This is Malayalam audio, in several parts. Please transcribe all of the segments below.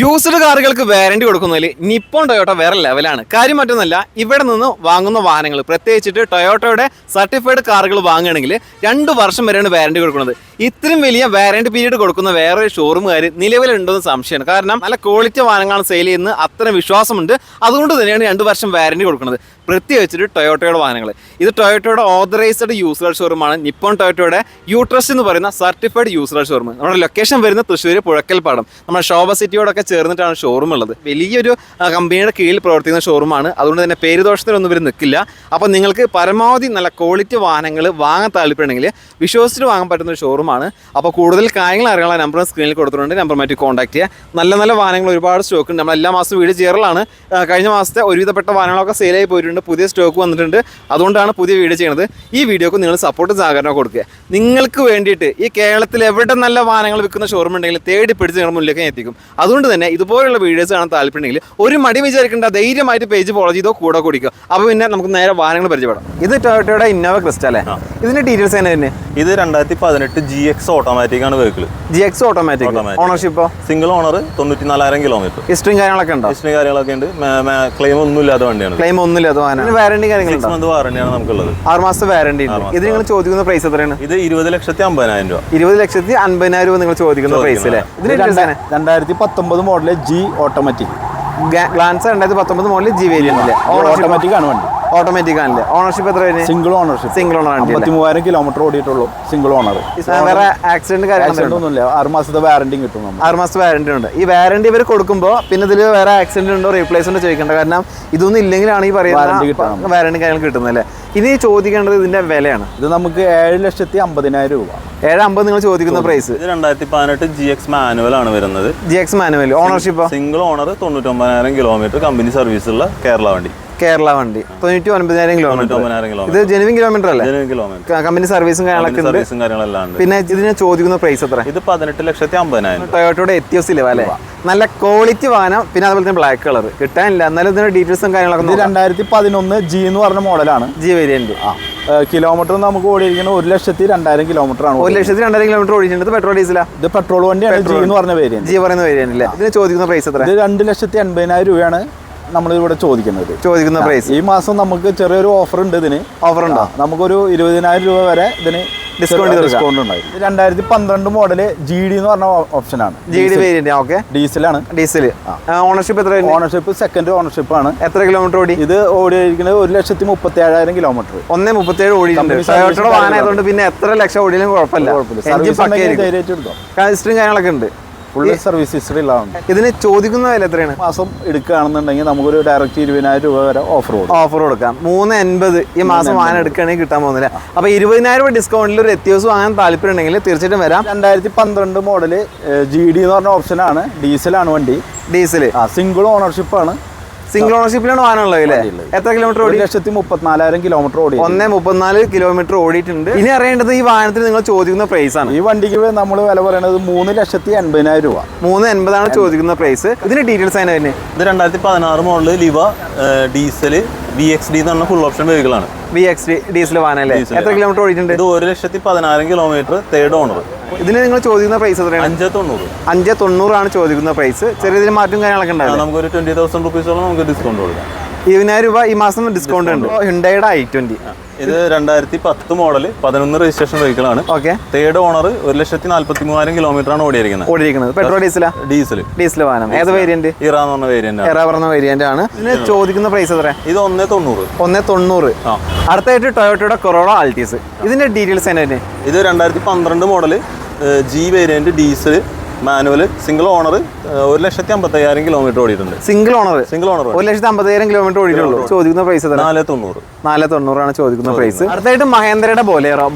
യൂസ്ഡ് കാറുകൾക്ക് വാറണ്ടി കൊടുക്കുന്നതിൽ നിപ്പോൺ ടൊയോട്ട വേറെ ലെവലാണ്. കാര്യം മറ്റൊന്നുമല്ല, ഇവിടെ നിന്ന് വാങ്ങുന്ന വാഹനങ്ങൾ പ്രത്യേകിച്ചിട്ട് ടൊയോട്ടയുടെ സർട്ടിഫൈഡ് കാറുകൾ വാങ്ങുകയാണെങ്കിൽ 2 വർഷം വരെയാണ് വാറണ്ടി കൊടുക്കുന്നത്. ഇത്രയും വലിയ വാറണ്ടി പീരീഡ് കൊടുക്കുന്ന വേറൊരു ഷോറൂമുകാർ നിലവിലുണ്ടെന്ന് സംശയമാണ്. കാരണം നല്ല ക്വാളിറ്റി വാഹനങ്ങളാണ് സെയിൽ ചെയ്യുന്നത്, അത്ര വിശ്വാസമുണ്ട്. അതുകൊണ്ട് തന്നെയാണ് 2 വർഷം വാറണ്ടി കൊടുക്കുന്നത്, പ്രത്യേകിച്ചിട്ട് ടൊയോട്ടയുടെ വാഹനങ്ങൾ. ഇത് ടൊയോട്ടയുടെ ഓതറൈസ്ഡ് യൂസ്ഡ് ഷോറൂമാണ്. നിപ്പോൺ ടൊയോട്ടയുടെ യൂട്രസ്റ്റ് എന്ന് പറയുന്ന സർട്ടിഫൈഡ് യൂസ്ഡ് ഷോറൂം. നമ്മുടെ ലൊക്കേഷൻ വരുന്ന തൃശ്ശൂർ പുഴക്കൽപ്പാടം, നമ്മുടെ ശോഭ സിറ്റിയോടൊക്കെ ചേർന്നിട്ടാണ് ഷോറൂം ഉള്ളത്. വലിയൊരു കമ്പനിയുടെ കീഴിൽ പ്രവർത്തിക്കുന്ന ഷോറൂമാണ്. അതുകൊണ്ട് തന്നെ പേരുദോഷത്തിലൊന്നും ഇവർ നിൽക്കില്ല. അപ്പോൾ നിങ്ങൾക്ക് പരമാവധി നല്ല ക്വാളിറ്റി വാഹനങ്ങൾ വാങ്ങാൻ താല്പര്യമുണ്ടെങ്കിൽ വിശ്വസിച്ചിട്ട് വാങ്ങാൻ പറ്റുന്ന ഒരു ഷോറൂമാണ്. അപ്പോൾ കൂടുതൽ കാര്യങ്ങൾ അറിയാനുള്ള നമ്പർ സ്ക്രീനിൽ കൊടുത്തിട്ടുണ്ട്, നമ്പറുമായിട്ട് കോൺടാക്ട് ചെയ്യുക. നല്ല നല്ല വാഹനങ്ങൾ ഒരുപാട് സ്റ്റോക്ക് ഉണ്ട്. നമ്മൾ എല്ലാ മാസവും വീഡിയോ ചെയ്യാറുള്ളതാണ്. കഴിഞ്ഞ മാസത്തെ ഒരുവിധപ്പെട്ട വാഹനങ്ങളൊക്കെ സെയിലായി പോയിട്ടുണ്ട്, പുതിയ സ്റ്റോക്ക് വന്നിട്ടുണ്ട്. അതുകൊണ്ടാണ് പുതിയ വീഡിയോ ചെയ്യുന്നത്. ഈ വീഡിയോക്ക് നിങ്ങൾ സപ്പോർട്ട് സഹകരണം കൊടുക്കുക. നിങ്ങൾക്ക് വേണ്ടിയിട്ട് ഈ കേരളത്തിൽ എവിടെ നല്ല വാഹനങ്ങൾ വിൽക്കുന്ന ഷോറൂം ഉണ്ടെങ്കിൽ തേടി പിടിച്ച് നിങ്ങൾ മുന്നിലേക്ക് എത്തിക്കും. അതുകൊണ്ട് തന്നെ ഇതുപോലുള്ള വീഡിയോസ് കാണാൻ താല്പര്യമുണ്ടെങ്കിൽ ഒരു മടി വിചാരിക്കേണ്ട, ധൈര്യമായിട്ട് പേജ് ഫോളോ ചെയ്തോ കൂടെ കുടിക്കുക. അപ്പോൾ പിന്നെ നമുക്ക് നേരെ വാഹനങ്ങൾ പരിചയപ്പെടാം. ഇത് ടൊയോട്ടയുടെ ഇന്നോവ ക്രിസ്റ്റ അല്ലേ? ഇതിന്റെ ഡീറ്റെയിൽസ് തന്നെ. ഇത് 2018 GX ഓട്ടോമാറ്റിക് ആണ് വെഹിക്കിൾ. GX automatic. ഓണർഷിപ്പോ സിംഗിൾ ഓണർ, 94,000 കിലോമീറ്റർ. ഹിസ്റ്ററിയും കാര്യങ്ങളൊക്കെ ഉണ്ടോ? ഹിസ്റ്ററി കാര്യങ്ങളൊക്കെ ഉണ്ട്. ക്ലെയിം ഒന്നും ഇല്ലാത്ത വണ്ടിയാണ്. ക്ലെയിം ഒന്നും ഇല്ലാത്ത വാഹനം. വാറണ്ടി കാര്യങ്ങളുണ്ടോ? 6 മന്ത് വാറണ്ടിയാണ് നമുക്കുള്ളത്. 6 മാസത്തെ വാറണ്ടി ഉണ്ട്. ഇത് നിങ്ങൾ ചോദിക്കുന്ന പ്രൈസ് എത്രയാണ്? ഇത് 20,50,000 രൂപ. 20,50,000 രൂപ നിങ്ങൾ ചോദിക്കുന്ന പ്രൈസ് അല്ലേ? ഇതിന് 2019 model G automatic. Glanza 2019 model G variant അല്ലേ? ഓട്ടോമാറ്റിക് ആണ് വണ്ടി. ഓട്ടോമാറ്റിക് ആണല്ലേ? ഓണർഷിപ്പ് എത്ര? Single ownership. Single owner. 53,000 kilometre ഓടിയിട്ടുള്ളൂ. Single owner. വേറെ ആക്സിഡന്റ് കാര്യങ്ങളൊന്നുമില്ല. 6 മാസത്തെ വാറണ്ടി കിട്ടും. 6 മാസത്തെ വാറണ്ടി ഉണ്ട്. ഈ വാറണ്ടി ഇവർ കൊടുക്കുമ്പോൾ പിന്നെ ഇതിൽ വേറെ ആക്സിഡന്റ് ഉണ്ടോ റീപ്ലേസ്മെന്റ് ചോദിക്കേണ്ട. കാരണം ഇതൊന്നും ഇല്ലെങ്കിലാണ് ഈ പറയുന്ന വാറണ്ടി കാര്യങ്ങൾ കിട്ടുന്നത് അല്ലേ? ഇനി ചോദിക്കേണ്ടത് ഇതിന്റെ വിലയാണ്. ഇത് നമുക്ക് 7,50,000 രൂപ. 7,50,000 നിങ്ങൾ ചോദിക്കുന്ന പ്രൈസ്. ഇത് 2018 GX മാനുവൽ ആണ് വരുന്നത്. GX manual. Ownership single owner, 99,000 kilometre, കമ്പനി സർവീസ് ഉള്ള കേരള വണ്ടി. കേരള വണ്ടി 99,000 കിലോമീറ്റർ. ഇത് ജെനുവിൻ കിലോമീറ്റർ അല്ലേ? കമ്പനി സർവീസും കാര്യങ്ങളെല്ലാം ഉണ്ട്. പിന്നെ ഇതിന് ചോദിക്കുന്ന പ്രൈസ് എത്ര? ഇത് 18,50,000. ടൊയോട്ടയുടെ എത്തിയോസ് ഇല്ലേ അല്ലേ? നല്ല ക്വാളിറ്റി വാഹനം. പിന്നെ അതുപോലെ തന്നെ ബ്ലാക്ക് കളർ കിട്ടാനില്ല. എന്നാലും ഇതിന്റെ ഡീറ്റെയിൽസും കാര്യങ്ങളൊക്കെ. 2011 G എന്ന് പറഞ്ഞ മോഡലാണ്. G variant. കിലോമീറ്റർ നമുക്ക് ഓടിയിരിക്കുന്നത് 1,02,000 കിലോമീറ്റർ ആണ്. 1,02,000 കിലോമീറ്റർ ഓടിച്ചിട്ടുണ്ട്. പെട്രോൾ ഡീസലാ? ഇത് പെട്രോൾ വണ്ടിയാണ്. G എന്ന് പറഞ്ഞ വേരിയന്റ്. G പറയുന്ന വേരിയന്റ് അല്ലേ? ഇതിന് ചോദിക്കുന്ന പ്രൈസ് എത്ര? ഇത് 2,80,000 രൂപയാണ് നമ്മളിവിടെ ചോദിക്കുന്ന പ്രൈസ്. ഈ മാസം നമുക്ക് ചെറിയൊരു ഓഫർ ഉണ്ട്. ഇതിന് ഓഫർ ഉണ്ടോ? നമുക്കൊരു 20,000 രൂപ വരെ ഇതിന് ഡിസ്കൗണ്ട് ഉണ്ടായി. 2012 മോഡല് GD എന്ന് പറഞ്ഞ ഓപ്ഷനാണ്. GD variant. ഓക്കെ. ഡീസലാണ്. ഡീസൽ. ഓണർഷിപ്പ് എത്ര? ഓണർഷിപ്പ് സെക്കൻഡ് ഓണർഷിപ്പ് ആണ്. എത്ര കിലോമീറ്റർ ഓടി? ഇത് ഓടിയിരിക്കുന്നത് 1,37,000 കിലോമീറ്റർ. 1,37 ഓടിയിട്ടുണ്ട്. ടൊയോട്ടയുടെ വാഹനം ആയതുകൊണ്ട് പിന്നെ എത്ര ലക്ഷം ഓടിയാലും കുഴപ്പമില്ല. ഹിസ്റ്ററിയും കാര്യങ്ങളൊക്കെ ഉണ്ട്. ഫുള്ള് സർവീസ് ഹിസ്റ്ററി ഉള്ളതാണ്. ഇതിന് ചോദിക്കുന്ന വില എത്രയാണ്? മാസം എടുക്കുകയാണെന്നുണ്ടെങ്കിൽ നമുക്കൊരു ഡയറക്റ്റ് 20,000 രൂപ വരെ ഓഫർ കൊടുക്കാം. 3,80 ഈ മാസം വാഹനം എടുക്കുകയാണെങ്കിൽ കിട്ടാൻ പോകുന്നില്ല. അപ്പോൾ 20,000 രൂപ ഡിസ്കൗണ്ടിൽ ഒരു എത്തിയോസ് വാങ്ങാൻ താല്പര്യം ഉണ്ടെങ്കിൽ തീർച്ചയായിട്ടും വരാം. 2012 മോഡല് GD എന്ന് പറഞ്ഞ ഓപ്ഷനാണ്. ഡീസലാണ് വണ്ടി. ഡീസൽ. സിംഗിൾ ഓണർഷിപ്പാണ്. സിംഗിൾ ഓണർഷിപ്പിലാണ് വാഹനം ഉള്ളത് അല്ലേ? എത്ര കിലോമീറ്റർ ഓടി? 1,34,000 കിലോമീറ്റർ ഓടി. 1,34 കിലോമീറ്റർ ഓടിയിട്ടുണ്ട്. ഇനി അറിയേണ്ടത് ഈ വാഹനത്തിന് നിങ്ങൾ ചോദിക്കുന്ന പ്രൈസ് ആണ്. ഈ വണ്ടിക്ക് നമ്മൾ വില പറയുന്നത് 3,80,000 രൂപ. 3,80 ആണ് ചോദിക്കുന്ന പ്രൈസ്. ഇതിന്റെ ഡീറ്റെയിൽസ് ആണ് തന്നെ. ഇത് 2016 മോഡല് ലിവ ഡീസൽ VXD എന്ന് പറഞ്ഞ ഫുൾ ഓപ്ഷൻ വെഹിക്കിൾ ആണ്. VXD ഡീസൽ വാഹനം അല്ലേ? എത്ര കിലോമീറ്റർ ഓടിയിട്ടുണ്ട്? ഇത് 1,10,000 കിലോമീറ്റർ, തേർഡ് ഓണർ. ഇതിന് നിങ്ങൾ ചോദിക്കുന്ന പ്രൈസ് എത്രയാണ്? 5,90 ആണ് ചോദിക്കുന്ന പ്രൈസ്. ചെറിയ രീതിയിൽ മാറ്റം കാര്യങ്ങളൊക്കെ ഉണ്ടാവും. നമുക്കൊരു 20,000 റുപ്പീസോളം നമുക്ക് ഡിസ്കൗണ്ട് കൊടുക്കാം. 20,000 രൂപ ഈ മാസം ഡിസ്കൗണ്ട് ഉണ്ട്. ഹ്യുണ്ടായുടെ i20. ഇത് 2010 മോഡൽ 11 രജിസ്ട്രേഷൻ വെഹിക്കിൾ ആണ്. ഓക്കെ. തേർഡ് ഓണർ, 1,43,000 കിലോമീറ്റർ ആണ് ഓടിയിരിക്കുന്നത്. പെട്രോൾ ഡീസലാ? ഡീസൽ വാഹനം. ഏത് വേരിയന്റ്? ഇറ എന്ന് പറഞ്ഞ വേരിയന്റ്. ഇറ പറഞ്ഞ വേരിയന്റ് ആണ്. ഇതിന് ചോദിക്കുന്ന പ്രൈസ് എത്ര? ഇത് 1,90. 1,90. അടുത്തായിട്ട് ടൊയോട്ടയുടെ കൊറോള ആൾട്ടീസ്. ഇതിന്റെ ഡീറ്റെയിൽസ് തന്നെ. ഇത് 2012 model G variant, diesel, manual, single owner, 1,50,000 kilometre ഓടിയിട്ടുണ്ട്. സിംഗിൾ ഓണർ 1,50,000 കിലോമീറ്റർ ഓടിയിട്ടുള്ളൂ. ചോദിക്കുന്ന പ്രൈസ് 490 ആണ് ചോദിക്കുന്ന പ്രൈസ്. അടുത്തായിട്ട് മഹേന്ദ്രയുടെ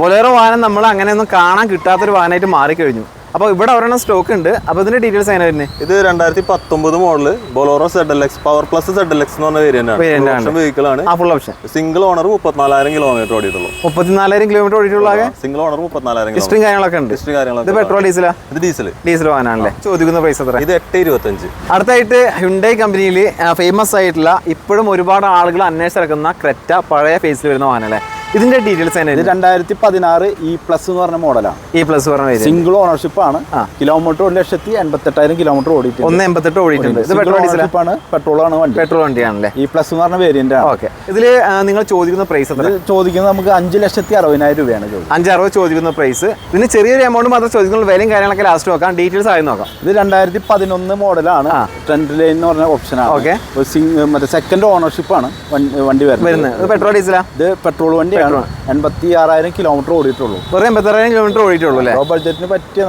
ബൊലേറോ വാഹനം നമ്മൾ അങ്ങനെയൊന്നും കാണാൻ കിട്ടാത്തൊരു വാഹനമായിട്ട് മാറിക്കഴിഞ്ഞു. അപ്പോൾ ഇവിടെ ഒരെണ്ണം സ്റ്റോക്ക് ഉണ്ട്. അപ്പോൾ ഇതിന്റെ ഡീറ്റെയിൽസ് എങ്ങനെ വരുന്നത്? ഇത് 2019 model Bolero ZLX power plus ZLX എന്ന് പറഞ്ഞ വേരിയന്റ് ആണ്. വെഹിക്കിൾ ആണ്. Full option. Single owner, 34,000 kilometre ഓടിയിട്ടുള്ളൂ. 34,000 കിലോമീറ്റർ ഓടിയിട്ടുള്ള സിംഗിൾ ഓണർ, 34,000. ഹിസ്റ്ററി കാര്യങ്ങളൊക്കെ ഉണ്ട്. ഇത് പെട്രോൾ ഡീസലാ? ഇത് ഡീസൽ വാഹനമാണല്ലേ? ചോദിക്കുന്ന പ്രൈസ് എത്ര? ഇത് 8,25. അടുത്തായിട്ട് ഹ്യുണ്ടായി കമ്പനിയിൽ ഫേമസ് ആയിട്ടുള്ള ഇപ്പോഴും ഒരുപാട് ആളുകൾ അന്വേഷിച്ചിറക്കുന്ന ക്രെറ്റ, പഴയ ഫേസിൽ വരുന്ന വാഹനം അല്ലേ? ഇതിന്റെ ഡീറ്റെയിൽസ് തന്നെ ഇത് 2016 E+ എന്ന് പറഞ്ഞ മോഡലാണ്. E+ പറഞ്ഞ സിംഗിൾ ഓണർഷിപ്പ് ആണ്. കിലോമീറ്റർ 1,88,000 കിലോമീറ്റർ ഓടിയിട്ടുണ്ട്. 188 ഓടിയിട്ടുണ്ട്. ഇത് പെട്രോൾ ഓണർഷിപ്പ് ആണ്, പെട്രോൾ ആണ് വണ്ടി. പെട്രോൾ വണ്ടിയാണല്ലേ. E+ എന്ന് പറഞ്ഞ വേരിയന്റ് ആണ്. ഓക്കെ. ഇതില് നിങ്ങൾ ചോദിക്കുന്ന പ്രൈസ് എത്ര? ചോദിക്കുന്നത് നമുക്ക് 5,60,000 രൂപയാണ് ചോദിക്കുന്നത്. 5,60 ചോദിക്കുന്ന പ്രൈസ്. ഇതിന് ചെറിയൊരു എമൗണ്ട് മാത്രം ചോദിക്കുന്ന വിലയും കാര്യങ്ങളൊക്കെ ലാസ്റ്റ് നോക്കാം. ഡീറ്റെയിൽസ് ആയി നോക്കാം. ഇത് 2011 മോഡലാണ്. ട്രെൻഡ് ലൈൻ എന്ന് പറഞ്ഞ ഓപ്ഷൻ ആണ്. ഓക്കെ. മറ്റേ സെക്കൻഡ് ഓണർഷിപ്പ് ആണ് വണ്ടി വരുന്നത്. ഇത് പെട്രോൾ ഡീസലാ? ഇത് പെട്രോൾ വണ്ടിയാണ്. 86,000 കിലോമീറ്റർ ഓടിയിട്ടുള്ളൂ. വെറും 86,000 കിലോമീറ്റർ ഓടിയിട്ടുള്ളൂ അല്ലേ? ബഡ്ജറ്റിന് പറ്റിയ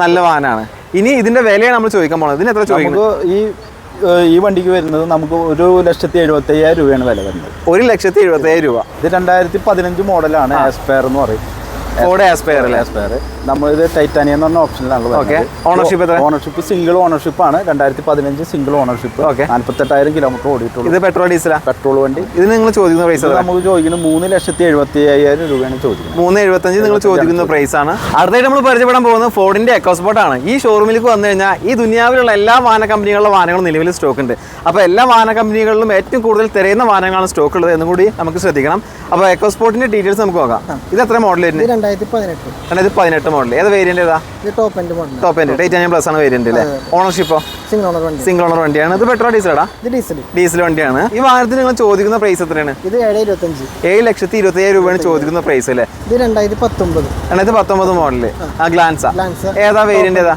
നല്ല വാഹനമാണ്. ഇനി ഇതിന്റെ വിലയാണ് നമ്മൾ ചോദിക്കാൻ പോകുന്നത്. ഇതിന് എത്ര ചോദിക്കുന്നത്? ഈ വണ്ടിക്ക് വരുന്നത് നമുക്ക് 1,70,75,000 രൂപയാണ് വില വരുന്നത്. 1,70,75,000 രൂപ. ഇത് 2015 മോഡലാണ്. ആസ്പയർ എന്ന് പറയും. ഫോർഡ് ആസ്പയർ അല്ലേ? ആസ്പയർ നമ്മളിത് ടൈറ്റാനിയം എന്ന് പറഞ്ഞ ഓപ്ഷനിലാണ്. ഓണർഷിപ്പ് എത്ര? ഓണർഷിപ്പ് സിംഗിൾ ഓണർഷിപ്പ് ആണ്. 2015 സിംഗിൾ ഓണർഷിപ്പ്. 48,000 കിലോമീറ്റർ ഓടിയിട്ടുള്ളൂ. ഇത് പെട്രോൾ ഡീസലാ? പെട്രോൾ വണ്ടി. ഇത് നിങ്ങൾ ചോദിക്കുന്ന പ്രൈസ് നമുക്ക് ചോദിക്കുന്നത് 3,75,000 രൂപയാണ് ചോദിക്കുന്നത്. 3,75,000 നിങ്ങൾ ചോദിക്കുന്ന പ്രൈസ് ആണ്. അടുത്തായിട്ട് നമ്മൾ പരിചയപ്പെടാൻ പോകുന്നത് ഫോർഡിന്റെ എക്കോസ്പോർട്ട് ആണ്. ഈ ഷോറൂമിലേക്ക് വന്നു കഴിഞ്ഞാൽ ഈ ദുനിയാവിലുള്ള എല്ലാ വാഹന കമ്പനികളുടെ വാഹനങ്ങളും നിലവിൽ സ്റ്റോക്ക് ഉണ്ട്. അപ്പോൾ എല്ലാ വാഹന കമ്പനികളിലും ഏറ്റവും കൂടുതൽ തിരയുന്ന വാഹനങ്ങളാണ് സ്റ്റോക്ക് ഉള്ളത് എന്നും കൂടി നമുക്ക് ശ്രദ്ധിക്കണം. അപ്പോൾ എക്കോസ്പോർട്ടിന്റെ ഡീറ്റെയിൽസ് നമുക്ക് നോക്കാം. ഇത് എത്ര മോഡൽ വരുന്നത്? 2018 മോഡൽ. ഏത് വേരിയന്റ് ഏതാ? ടോപ്പ് എൻഡ് ടൈറ്റാനിയം പ്ലസ് ആണ് വേരിയന്റ് അല്ലേ? ഓണർഷിപ്പോ? സിംഗിൾ ഓണർ വണ്ടിയാണ്. ഇത് പെട്രോൾ ഡീസലാടാ? ഡീസൽ വണ്ടിയാണ്. ഈ വാഹനത്തിന് നിങ്ങൾ ചോദിക്കുന്ന പ്രൈസ് എത്രയാണ്? ഇത് 7,25,000 രൂപയാണ് ചോദിക്കുന്ന പ്രൈസ് അല്ലേ? ഇത് 2019 മോഡല്. ഗ്ലാൻസാ? ഏതാ വേരിയന്റ് ഏതാ?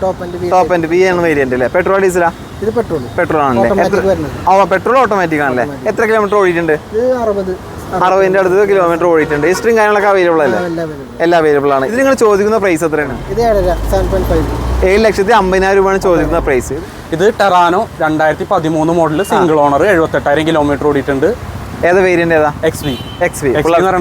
ടോപ്പ് എൻഡ് ബി ആണ് വേരിയന്റ് അല്ലേ? പെട്രോൾ ഡീസലാ? ഇത് പെട്രോൾ ആണല്ലേ? പെട്രോൾ ഓട്ടോമാറ്റിക് ആണല്ലേ? എത്ര കിലോമീറ്റർ ഓടിയിട്ടുണ്ട്? 60ന്റെ അടുത്ത് കിലോമീറ്റർ ഓടിയിട്ടുണ്ട്. ഹിസ്റ്ററിയും കാര്യങ്ങളൊക്കെ അവൈലബിൾ അല്ലേ? എല്ലാം അവൈലബിൾ ആണ്. ഇത് നിങ്ങൾ ചോദിക്കുന്ന പ്രൈസ് എത്രയാണ്? 7,50,000 രൂപയാണ് ചോദിക്കുന്ന പ്രൈസ്. ഇത് Terrano 2013 model single owner 78,000 kilometre ഓടിയിട്ടുണ്ട്. ഏത് വേരിയന്റ് ഏതാ? XV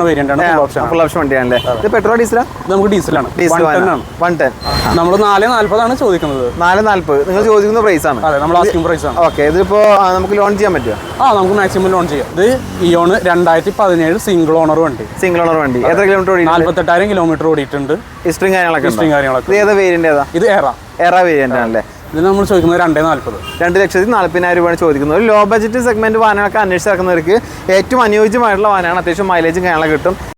വേരിയന്റ് ആണ്. ഫുൾ ഓപ്ഷൻ വണ്ടിയാണല്ലേ? ഇത് പെട്രോൾ ഡീസലാ? നമുക്ക് ഡീസലാണ്. 110 നമ്മൾ 4,40 ചോദിക്കുന്നത്. 4,40 നിങ്ങൾ ചോദിക്കുന്ന പ്രൈസ് ആണ്. അതെ, നമ്മൾ ആസ്കിംഗ് പ്രൈസ് ആണ്. ഓക്കെ. ഇതിപ്പോ നമുക്ക് ലോൺ ചെയ്യാൻ പറ്റുമോ? നമുക്ക് മാക്സിമം ലോൺ ചെയ്യാം. ഇത് ഇയോണ് 2017 സിംഗിൾ ഓണർ വണ്ടി. എത്ര കിലോമീറ്റർ ഓടി? 48,000 കിലോമീറ്റർ ഓടിയിട്ടുണ്ട്. ഹിസ്റ്ററിയും കാര്യങ്ങളൊക്കെ. കാര്യങ്ങളൊക്കെ. ഇത് ഏതാ വേരിയന്റ് ഏതാ? ഇത് എറ വേരിയന്റ് ആണല്ലേ? ഇത് നമ്മൾ ചോദിക്കുന്നത് 2,40. 2,40,000 രൂപയാണ് ചോദിക്കുന്നത്. ഒരു ലോ ബഡ്ജറ്റ് സെഗ്മെന്റ് വാഹനങ്ങളൊക്കെ അന്വേഷിച്ച് നടക്കുന്നവർക്ക് ഏറ്റവും അനുയോജ്യമായിട്ടുള്ള വാഹനമാണ്. അത്യാവശ്യം മൈലേജും കാര്യങ്ങളൊക്കെ കിട്ടും.